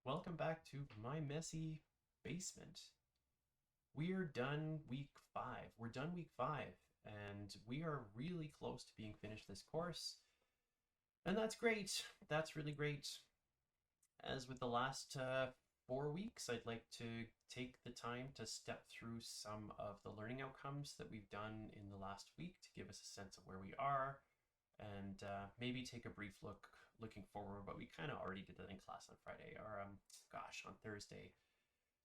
welcome back to my messy basement. We're done week 5. We're done week 5, and we are really close to being finished this course. And that's great. That's really great. As with the last 4 weeks, I'd like to take the time to step through some of the learning outcomes that we've done in the last week to give us a sense of where we are, and maybe take a brief looking forward. But we kind of already did that in class on Friday, or on Thursday.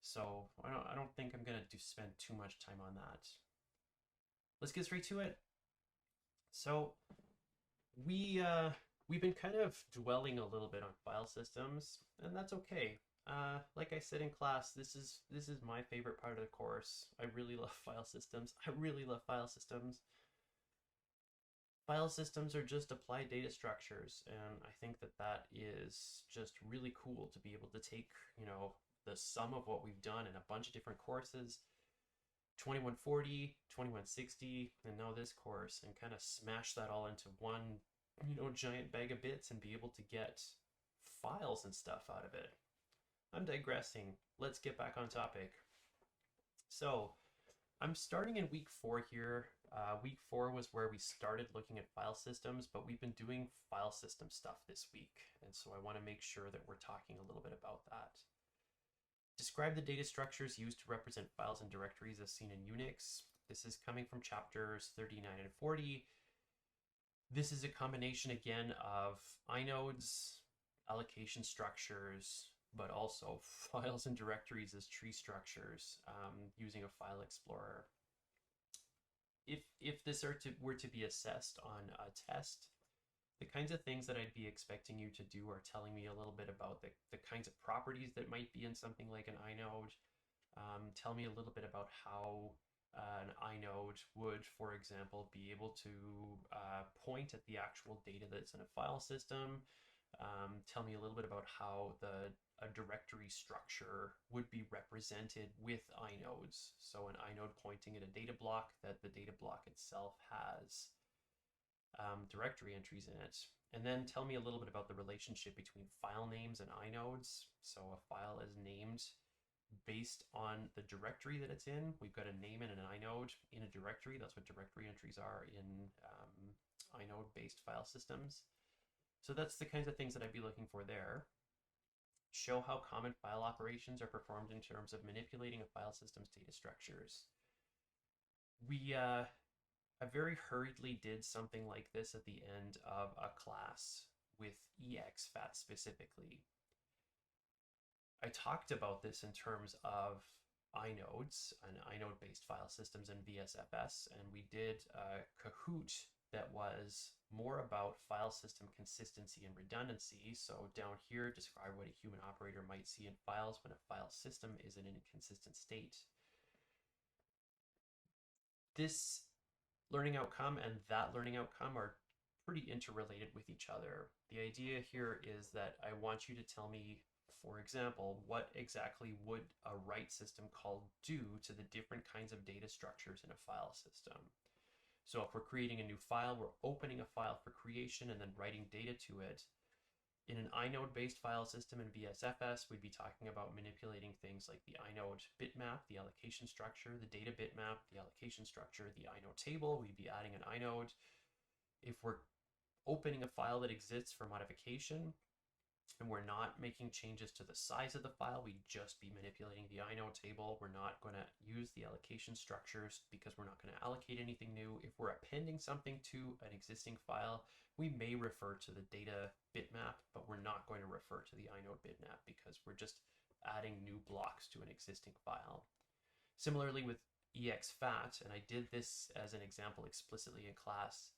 So I don't think I'm gonna spend too much time on that. Let's get straight to it. So we've been kind of dwelling a little bit on file systems, and that's okay. Like I said in class, this is my favorite part of the course. I really love file systems. I really love file systems. File systems are just applied data structures, and I think that is just really cool to be able to take, the sum of what we've done in a bunch of different courses, 2140, 2160, and now this course, and kind of smash that all into one, giant bag of bits and be able to get files and stuff out of it. I'm digressing. Let's get back on topic. So, I'm starting in week 4 here. Week 4 was where we started looking at file systems, but we've been doing file system stuff this week, and so I want to make sure that we're talking a little bit about that. Describe the data structures used to represent files and directories as seen in Unix. This is coming from chapters 39 and 40. This is a combination again of inodes, allocation structures, but also files and directories as tree structures using a file explorer. If this were to be assessed on a test, the kinds of things that I'd be expecting you to do are telling me a little bit about the kinds of properties that might be in something like an inode. Tell me a little bit about how an inode would, for example, be able to point at the actual data that's in a file system. Tell me a little bit about how a directory structure would be represented with inodes. So an inode pointing at a data block, that the data block itself has directory entries in it. And then tell me a little bit about the relationship between file names and inodes. So a file is named based on the directory that it's in. We've got a name and an inode in a directory. That's what directory entries are in inode-based file systems. So that's the kinds of things that I'd be looking for there. Show how common file operations are performed in terms of manipulating a file system's data structures. I very hurriedly did something like this at the end of a class with exFAT specifically. I talked about this in terms of inodes and inode-based file systems in VSFS, and we did a Kahoot that was more about file system consistency and redundancy. So down here, describe what a human operator might see in files when a file system is in an inconsistent state. This learning outcome and that learning outcome are pretty interrelated with each other. The idea here is that I want you to tell me, for example, what exactly would a write system call do to the different kinds of data structures in a file system. So if we're creating a new file, we're opening a file for creation and then writing data to it. In an inode-based file system in VSFS, we'd be talking about manipulating things like the inode bitmap, the allocation structure, the data bitmap, the allocation structure, the inode table. We'd be adding an inode. If we're opening a file that exists for modification, and we're not making changes to the size of the file, we'd just be manipulating the inode table. We're not going to use the allocation structures because we're not going to allocate anything new. If we're appending something to an existing file, we may refer to the data bitmap, but we're not going to refer to the inode bitmap because we're just adding new blocks to an existing file. Similarly with exFAT, and I did this as an example explicitly in class,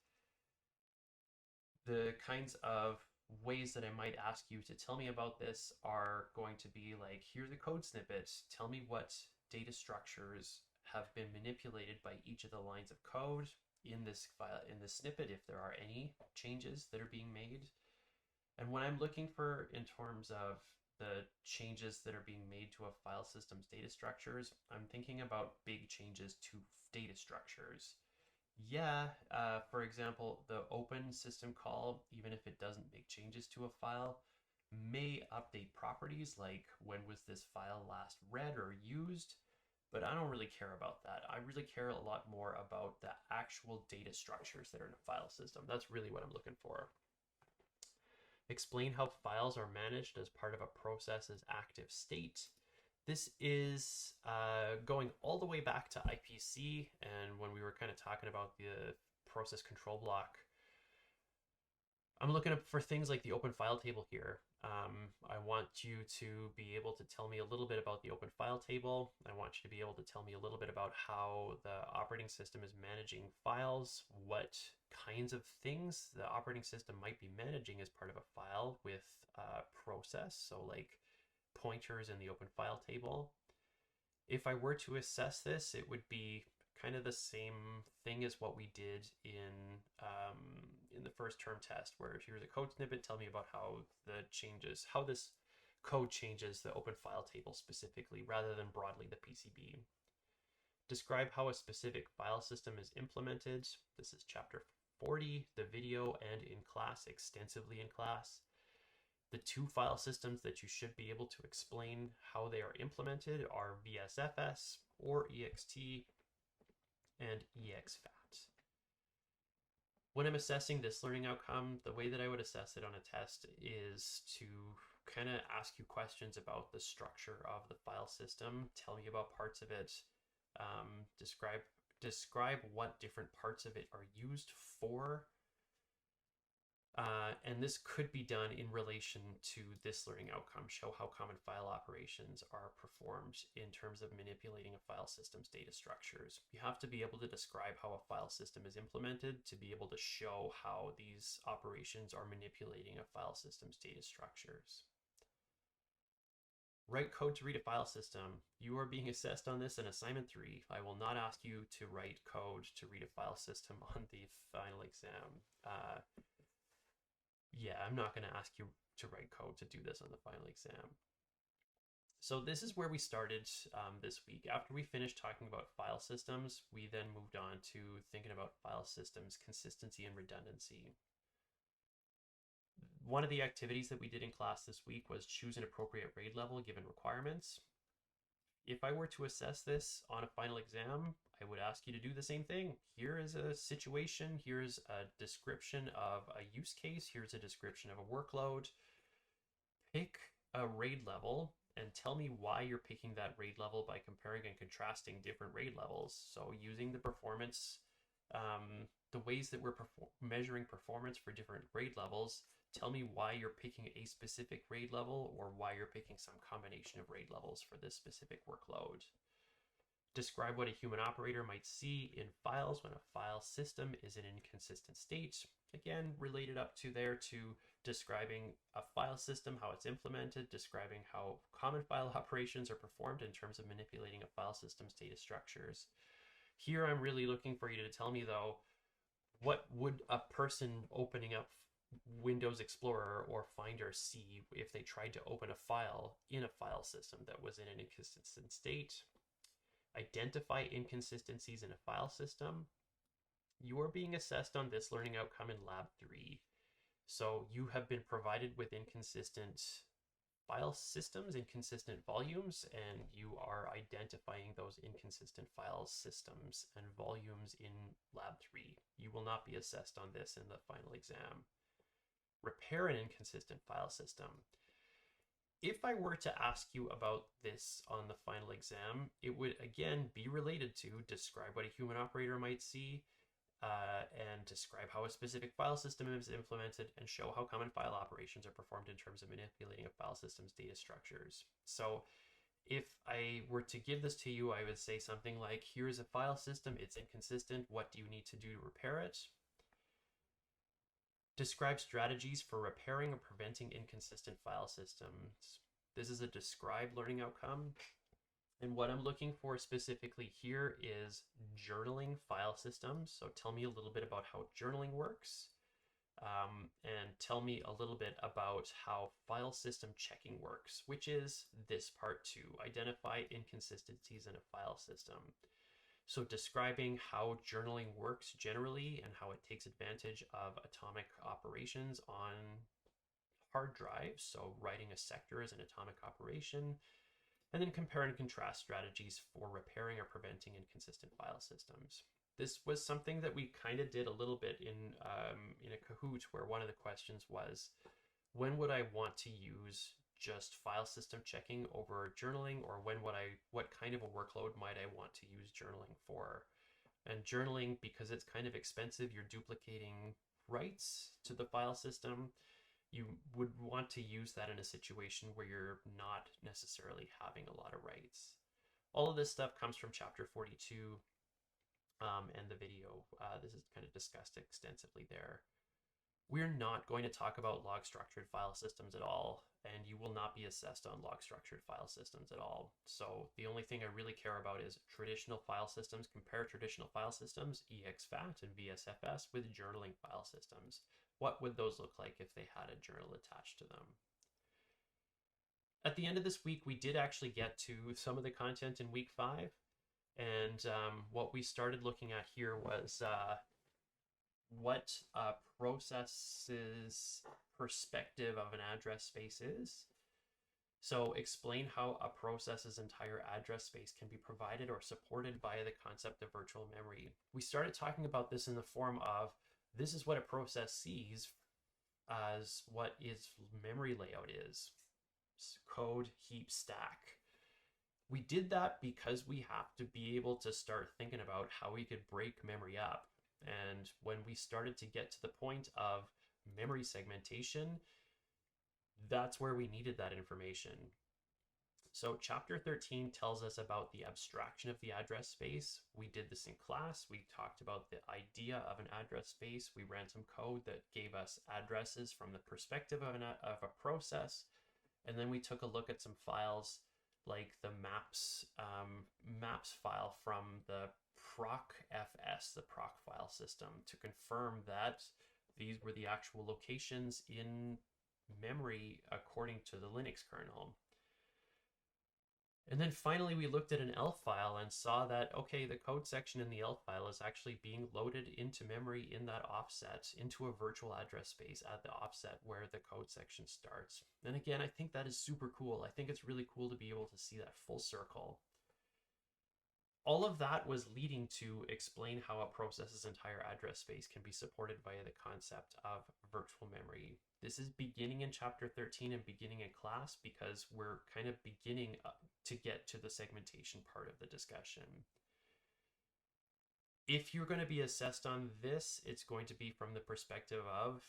the kinds of ways that I might ask you to tell me about this are going to be like, here's a code snippet. Tell me what data structures have been manipulated by each of the lines of code in this file, in this snippet, if there are any changes that are being made. And when I'm looking for in terms of the changes that are being made to a file system's data structures, I'm thinking about big changes to data structures. Yeah, for example, the open system call, even if it doesn't make changes to a file, may update properties like when was this file last read or used, but I don't really care about that. I really care a lot more about the actual data structures that are in a file system. That's really what I'm looking for. Explain how files are managed as part of a process's active state. This is going all the way back to IPC, and when we were kind of talking about the process control block, I'm looking up for things like the open file table here. I want you to be able to tell me a little bit about the open file table. I want you to be able to tell me a little bit about how the operating system is managing files, what kinds of things the operating system might be managing as part of a file with process, so like pointers in the open file table. If I were to assess this, it would be kind of the same thing as what we did in the first term test, where here's a code snippet, tell me about how how this code changes the open file table specifically, rather than broadly the PCB. Describe how a specific file system is implemented. This is chapter 40, the video and in class, extensively in class. The two file systems that you should be able to explain how they are implemented are VSFS or EXT and EXFAT. When I'm assessing this learning outcome, the way that I would assess it on a test is to kind of ask you questions about the structure of the file system, tell me about parts of it, describe what different parts of it are used for. And this could be done in relation to this learning outcome, show how common file operations are performed in terms of manipulating a file system's data structures. You have to be able to describe how a file system is implemented to be able to show how these operations are manipulating a file system's data structures. Write code to read a file system. You are being assessed on this in assignment 3. I will not ask you to write code to read a file system on the final exam. Yeah, I'm not going to ask you to write code to do this on the final exam. So this is where we started this week. After we finished talking about file systems, we then moved on to thinking about file systems consistency and redundancy. One of the activities that we did in class this week was choose an appropriate grade level given requirements. If I were to assess this on a final exam, I would ask you to do the same thing. Here is a situation, here's a description of a use case, here's a description of a workload. Pick a RAID level and tell me why you're picking that RAID level by comparing and contrasting different RAID levels. So using the performance, the ways that we're measuring performance for different RAID levels, tell me why you're picking a specific RAID level or why you're picking some combination of RAID levels for this specific workload. Describe what a human operator might see in files when a file system is in an inconsistent state. Again, related up to there to describing a file system, how it's implemented, describing how common file operations are performed in terms of manipulating a file system's data structures. Here I'm really looking for you to tell me though, what would a person opening up Windows Explorer or Finder see if they tried to open a file in a file system that was in an inconsistent state? Identify inconsistencies in a file system. You are being assessed on this learning outcome in Lab 3. So you have been provided with inconsistent file systems, inconsistent volumes, and you are identifying those inconsistent file systems and volumes in Lab 3. You will not be assessed on this in the final exam. Repair an inconsistent file system. If I were to ask you about this on the final exam, it would again be related to describe what a human operator might see, and describe how a specific file system is implemented and show how common file operations are performed in terms of manipulating a file system's data structures. So if I were to give this to you, I would say something like, here's a file system, it's inconsistent, what do you need to do to repair it? Describe strategies for repairing or preventing inconsistent file systems. This is a describe learning outcome. And what I'm looking for specifically here is journaling file systems. So tell me a little bit about how journaling works, and tell me a little bit about how file system checking works, which is this part 2, identify inconsistencies in a file system. So describing how journaling works generally and how it takes advantage of atomic operations on hard drives, so writing a sector as an atomic operation, and then compare and contrast strategies for repairing or preventing inconsistent file systems. This was something that we kind of did a little bit in a Kahoot, where one of the questions was, when would I want to use just file system checking over journaling, or what kind of a workload might I want to use journaling for? And journaling, because it's kind of expensive, you're duplicating writes to the file system. You would want to use that in a situation where you're not necessarily having a lot of writes. All of this stuff comes from chapter 42 and the video. This is kind of discussed extensively there. We're not going to talk about log structured file systems at all, and you will not be assessed on log structured file systems at all. So the only thing I really care about is traditional file systems. Compare traditional file systems, EXFAT and VSFS, with journaling file systems. What would those look like if they had a journal attached to them? At the end of this week, we did actually get to some of the content in week 5. And what we started looking at here was what a process's perspective of an address space is. So explain how a process's entire address space can be provided or supported via the concept of virtual memory. We started talking about this in the form of, this is what a process sees as what its memory layout is. Code, heap, stack. We did that because we have to be able to start thinking about how we could break memory up. And when we started to get to the point of memory segmentation, that's where we needed that information. So chapter 13 tells us about the abstraction of the address space. We did this in class. We talked about the idea of an address space. We ran some code that gave us addresses from the perspective of a process. And then we took a look at some files like the maps file from the procfs, the proc file system, to confirm that these were the actual locations in memory according to the Linux kernel. And then finally, we looked at an ELF file and saw that, okay, the code section in the ELF file is actually being loaded into memory in that offset, into a virtual address space at the offset where the code section starts. And again, I think that is super cool. I think it's really cool to be able to see that full circle. All of that was leading to explain how a process's entire address space can be supported via the concept of virtual memory. This is beginning in chapter 13 and beginning in class because we're kind of beginning to get to the segmentation part of the discussion. If you're going to be assessed on this, it's going to be from the perspective of,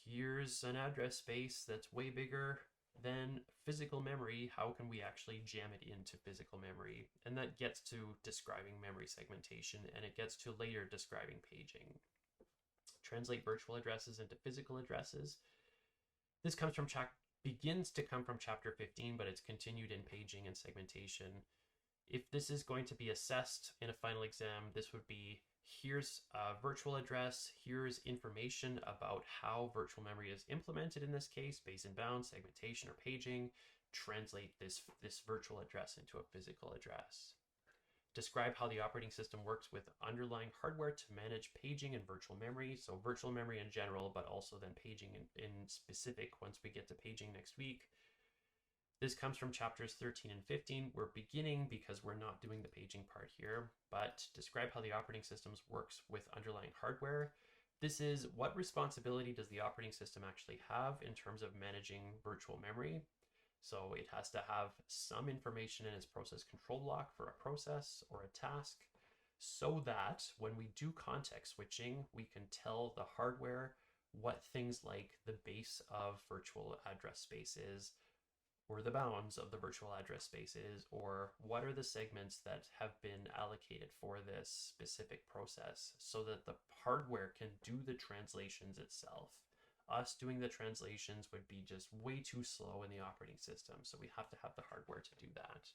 here's an address space that's way bigger than physical memory. How can we actually jam it into physical memory? And that gets to describing memory segmentation, and it gets to later describing paging. Translate virtual addresses into physical addresses. This begins to come from chapter 15, but it's continued in paging and segmentation. If this is going to be assessed in a final exam, this would be, here's a virtual address, here's information about how virtual memory is implemented in this case, base and bound, segmentation, or paging. Translate this virtual address into a physical address. Describe how the operating system works with underlying hardware to manage paging and virtual memory. So virtual memory in general, but also then paging in specific once we get to paging next week. This comes from chapters 13 and 15. We're beginning because we're not doing the paging part here, but describe how the operating system works with underlying hardware. This is, what responsibility does the operating system actually have in terms of managing virtual memory? So it has to have some information in its process control block for a process or a task, so that when we do context switching, we can tell the hardware what things like the base of virtual address space is, or the bounds of the virtual address space is, or what are the segments that have been allocated for this specific process, so that the hardware can do the translations itself. Us doing the translations would be just way too slow in the operating system, so we have to have the hardware to do that.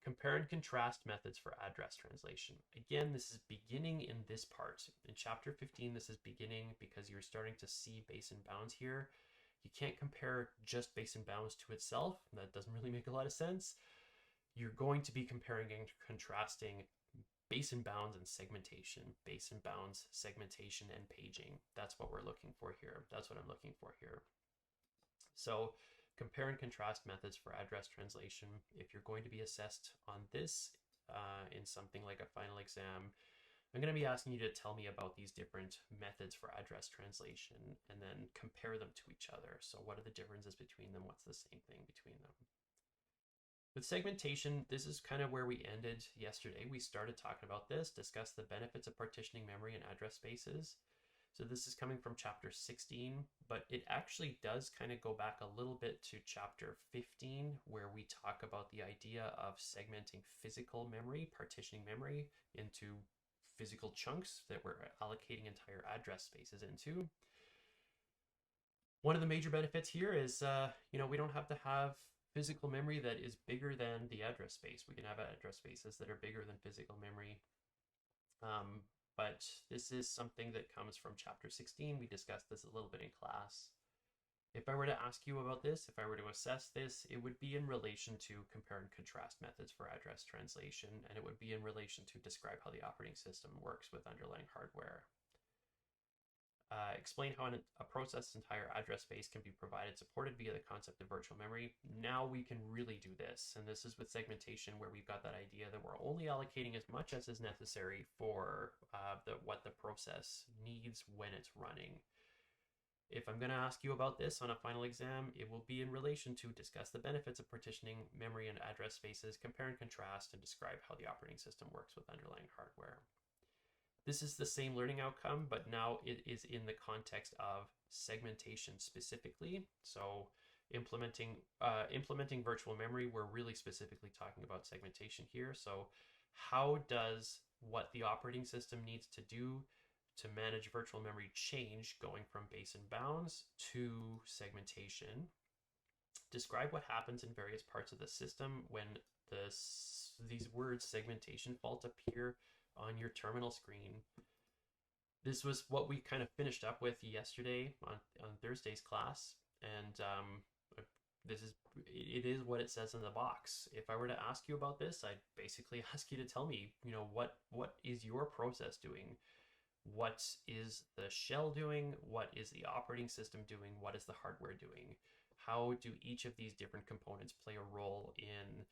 Compare and contrast methods for address translation. Again, this is beginning in this part. In chapter 15, this is beginning because you're starting to see base and bounds here. You can't compare just base and bounds to itself. That doesn't really make a lot of sense. You're going to be comparing and contrasting base and bounds and segmentation, base and bounds, segmentation, and paging. That's what we're looking for here. That's what I'm looking for here. So compare and contrast methods for address translation. If you're going to be assessed on this in something like a final exam, I'm going to be asking you to tell me about these different methods for address translation and then compare them to each other. So what are the differences between them? What's the same thing between them? With segmentation, this is kind of where we ended yesterday. We started talking about this, discussed the benefits of partitioning memory and address spaces. So this is coming from chapter 16, but it actually does kind of go back a little bit to chapter 15, where we talk about the idea of segmenting physical memory, partitioning memory into physical chunks that we're allocating entire address spaces into. One of the major benefits here is, we don't have to have physical memory that is bigger than the address space. We can have address spaces that are bigger than physical memory. But this is something that comes from chapter 16. We discussed this a little bit in class. If I were to ask you about this, if I were to assess this, it would be in relation to compare and contrast methods for address translation, and it would be in relation to describe how the operating system works with underlying hardware. Explain how a process's entire address space can be provided supported via the concept of virtual memory. Now we can really do this, and this is with segmentation, where we've got that idea that we're only allocating as much as is necessary for what the process needs when it's running. If I'm going to ask you about this on a final exam, it will be in relation to discuss the benefits of partitioning memory and address spaces, compare and contrast, and describe how the operating system works with underlying hardware. This is the same learning outcome, but now it is in the context of segmentation specifically. So implementing virtual memory, we're really specifically talking about segmentation here. So how does what the operating system needs to do to manage virtual memory change going from base and bounds to segmentation? Describe what happens in various parts of the system when these words segmentation fault appear on your terminal screen. This was what we kind of finished up with yesterday on Thursday's class, and it is what it says in the box. If I were to ask you about this, I'd basically ask you to tell me, what is your process doing? What is the shell doing? What is the operating system doing? What is the hardware doing? How do each of these different components play a role in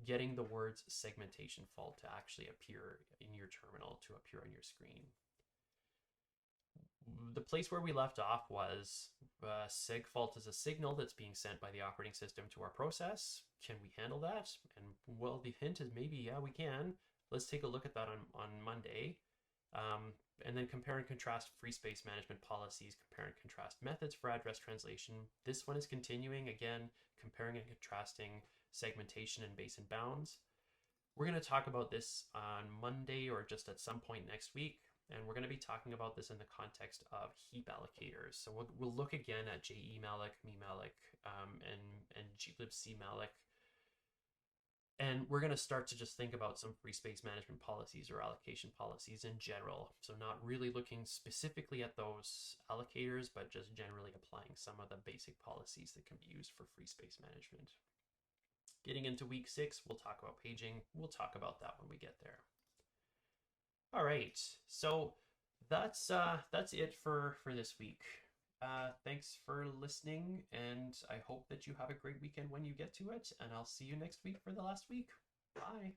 getting the words segmentation fault to actually appear in your terminal, to appear on your screen? The place where we left off was seg fault is a signal that's being sent by the operating system to our process. Can we handle that? And well, the hint is maybe, yeah, we can. Let's take a look at that on Monday. And then compare and contrast free space management policies, compare and contrast methods for address translation. This one is continuing, again, comparing and contrasting segmentation and base and bounds. We're going to talk about this on Monday or just at some point next week, and we're going to be talking about this in the context of heap allocators. So we'll look again at JEmalloc, memalloc, and glibcmalloc. And we're going to start to just think about some free space management policies or allocation policies in general. So not really looking specifically at those allocators, but just generally applying some of the basic policies that can be used for free space management. Getting into week 6, we'll talk about paging. We'll talk about that when we get there. All right, so that's it for this week. Thanks for listening, and I hope that you have a great weekend when you get to it, and I'll see you next week for the last week. Bye.